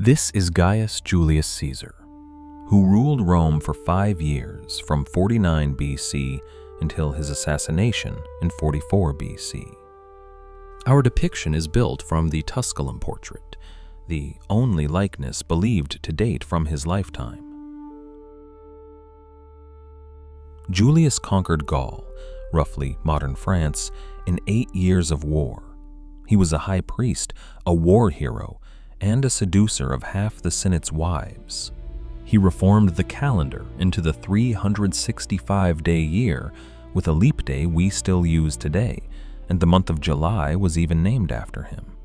This is Gaius Julius Caesar, who ruled Rome for 5 years from 49 BC until his assassination in 44 BC. Our depiction is built from the Tusculum portrait, the only likeness believed to date from his lifetime. Julius conquered Gaul, roughly modern France, in 8 years of war. He was a high priest, a war hero, and a seducer of half the Senate's wives. He reformed the calendar into the 365-day year, with a leap day we still use today, and the month of July was even named after him.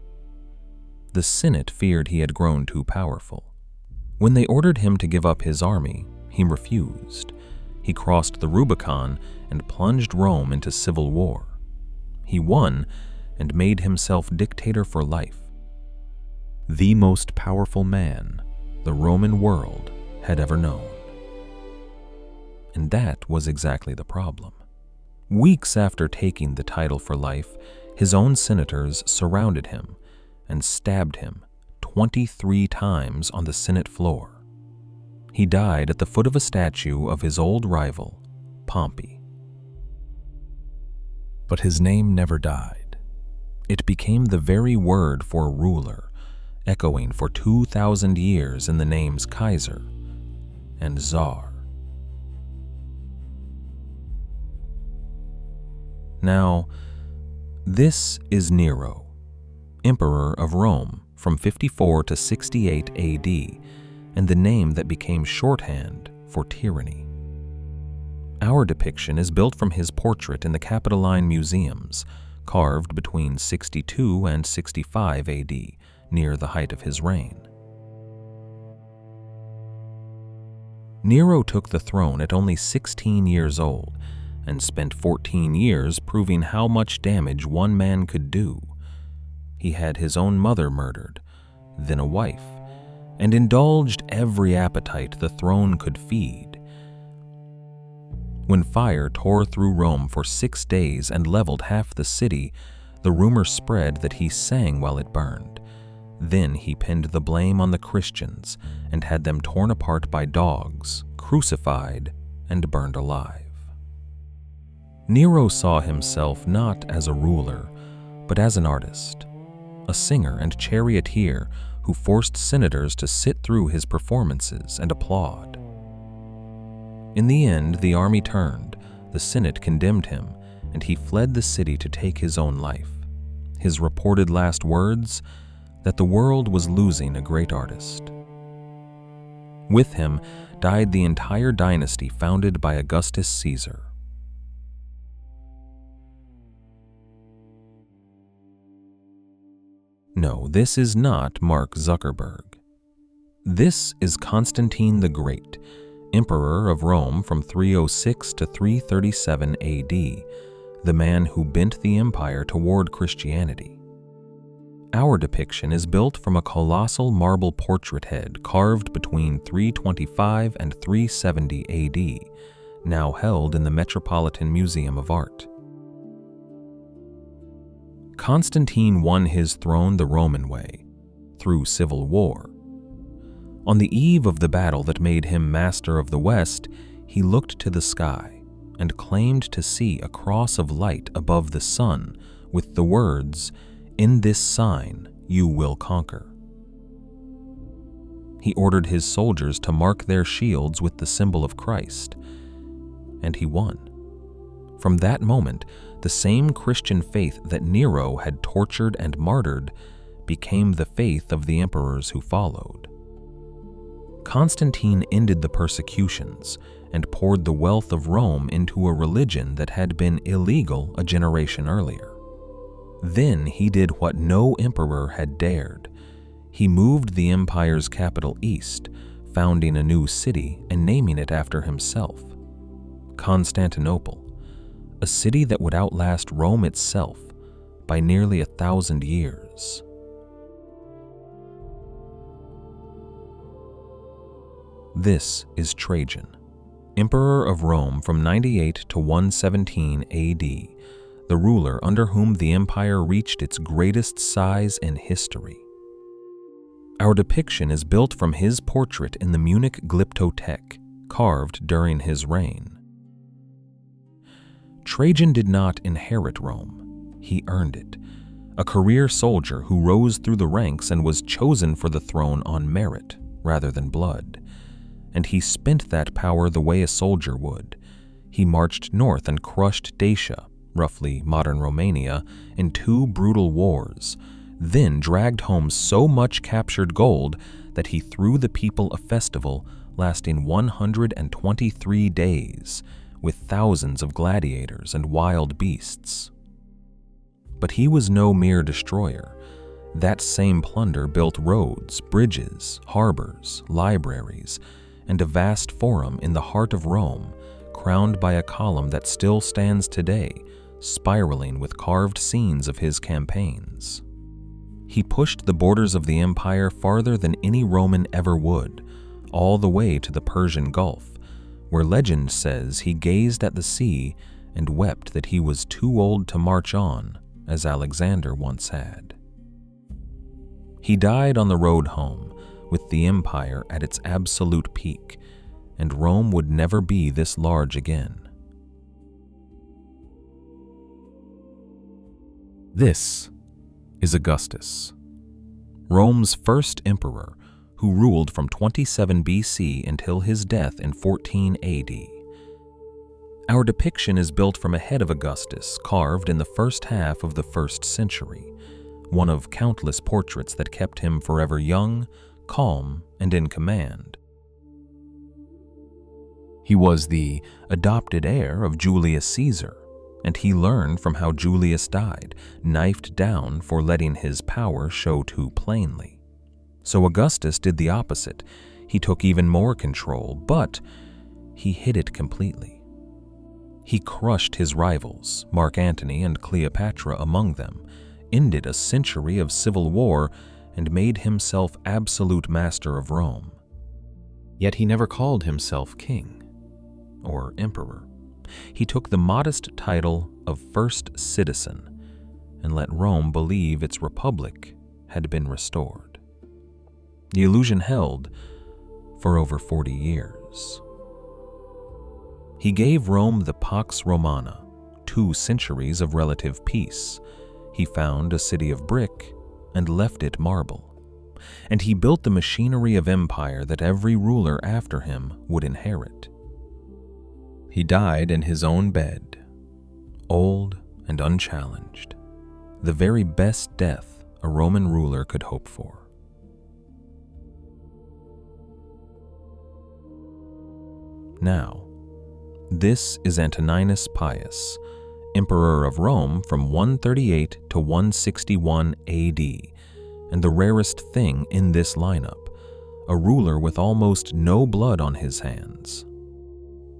The Senate feared he had grown too powerful. When they ordered him to give up his army, he refused. He crossed the Rubicon and plunged Rome into civil war. He won and made himself dictator for life. The most powerful man the Roman world had ever known. And that was exactly the problem. Weeks after taking the title for life, his own senators surrounded him and stabbed him 23 times on the Senate floor. He died at the foot of a statue of his old rival, Pompey. But his name never died. It became the very word for ruler, echoing for 2,000 years in the names Kaiser and Tsar. Now, this is Nero, Emperor of Rome from 54 to 68 AD, and the name that became shorthand for tyranny. Our depiction is built from his portrait in the Capitoline Museums, carved between 62 and 65 AD, near the height of his reign. Nero took the throne at only 16 years old and spent 14 years proving how much damage one man could do. He had his own mother murdered, then a wife, and indulged every appetite the throne could feed. When fire tore through Rome for 6 days and leveled half the city, the rumor spread that he sang while it burned. Then he pinned the blame on the Christians and had them torn apart by dogs, crucified, and burned alive. Nero saw himself not as a ruler, but as an artist, a singer and charioteer who forced senators to sit through his performances and applaud. In the end, the army turned, the Senate condemned him, and he fled the city to take his own life. His reported last words: that the world was losing a great artist. With him died the entire dynasty founded by Augustus Caesar. No, this is not Mark Zuckerberg. This is Constantine the Great, Emperor of Rome from 306 to 337 AD, the man who bent the empire toward Christianity. Our depiction is built from a colossal marble portrait head carved between 325 and 370 AD, now held in the Metropolitan Museum of Art. Constantine won his throne the Roman way, through civil war. On the eve of the battle that made him master of the West, he looked to the sky and claimed to see a cross of light above the sun with the words, "In this sign you will conquer." He ordered his soldiers to mark their shields with the symbol of Christ, and he won. From that moment, the same Christian faith that Nero had tortured and martyred became the faith of the emperors who followed. Constantine ended the persecutions and poured the wealth of Rome into a religion that had been illegal a generation earlier. Then he did what no emperor had dared. He moved the empire's capital east, founding a new city and naming it after himself, Constantinople, a city that would outlast Rome itself by nearly 1,000 years. This is Trajan, Emperor of Rome from 98 to 117 AD, the ruler under whom the empire reached its greatest size in history. Our depiction is built from his portrait in the Munich Glyptothek, carved during his reign. Trajan did not inherit Rome, he earned it, a career soldier who rose through the ranks and was chosen for the throne on merit rather than blood. And he spent that power the way a soldier would. He marched north and crushed Dacia, roughly modern Romania, in 2 brutal wars, then dragged home so much captured gold that he threw the people a festival lasting 123 days, with thousands of gladiators and wild beasts. But he was no mere destroyer. That same plunder built roads, bridges, harbors, libraries, and a vast forum in the heart of Rome, crowned by a column that still stands today, spiraling with carved scenes of his campaigns. He pushed the borders of the empire farther than any Roman ever would, all the way to the Persian Gulf, where legend says he gazed at the sea and wept that he was too old to march on, as Alexander once had. He died on the road home, with the empire at its absolute peak, and Rome would never be this large again. This is Augustus, Rome's first emperor, who ruled from 27 BC until his death in 14 AD. Our depiction is built from a head of Augustus carved in the first half of the 1st century, one of countless portraits that kept him forever young, calm, and in command. He was the adopted heir of Julius Caesar, and he learned from how Julius died, knifed down for letting his power show too plainly. So Augustus did the opposite. He took even more control, but he hid it completely. He crushed his rivals, Mark Antony and Cleopatra among them, ended a century of civil war, and made himself absolute master of Rome. Yet he never called himself king or emperor. He took the modest title of first citizen and let Rome believe its republic had been restored. The illusion held for over 40 years. He gave Rome the Pax Romana, 2 centuries of relative peace. He found a city of brick and left it marble. And he built the machinery of empire that every ruler after him would inherit. He died in his own bed, old and unchallenged, the very best death a Roman ruler could hope for. Now, this is Antoninus Pius, Emperor of Rome from 138 to 161 AD, and the rarest thing in this lineup, a ruler with almost no blood on his hands.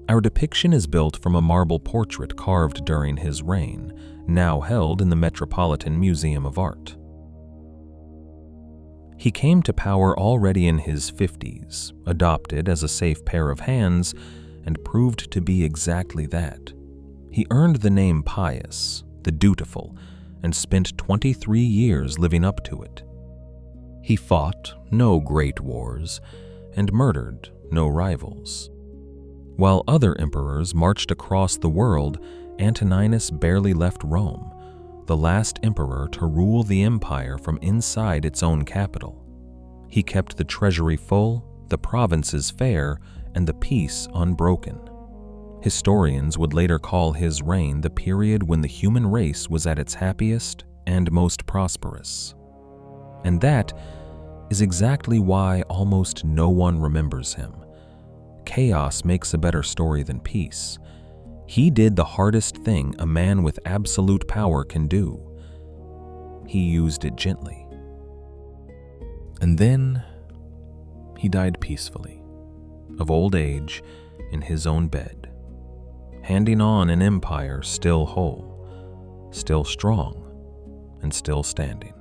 Our depiction is built from a marble portrait carved during his reign, now held in the Metropolitan Museum of Art. He came to power already in his 50s, adopted as a safe pair of hands, and proved to be exactly that. He earned the name Pius, the dutiful, and spent 23 years living up to it. He fought no great wars and murdered no rivals. While other emperors marched across the world, Antoninus barely left Rome, the last emperor to rule the empire from inside its own capital. He kept the treasury full, the provinces fair, and the peace unbroken. Historians would later call his reign the period when the human race was at its happiest and most prosperous. And that is exactly why almost no one remembers him. Chaos makes a better story than peace. He did the hardest thing a man with absolute power can do. He used it gently. And then he died peacefully, of old age, in his own bed, handing on an empire still whole, still strong, and still standing.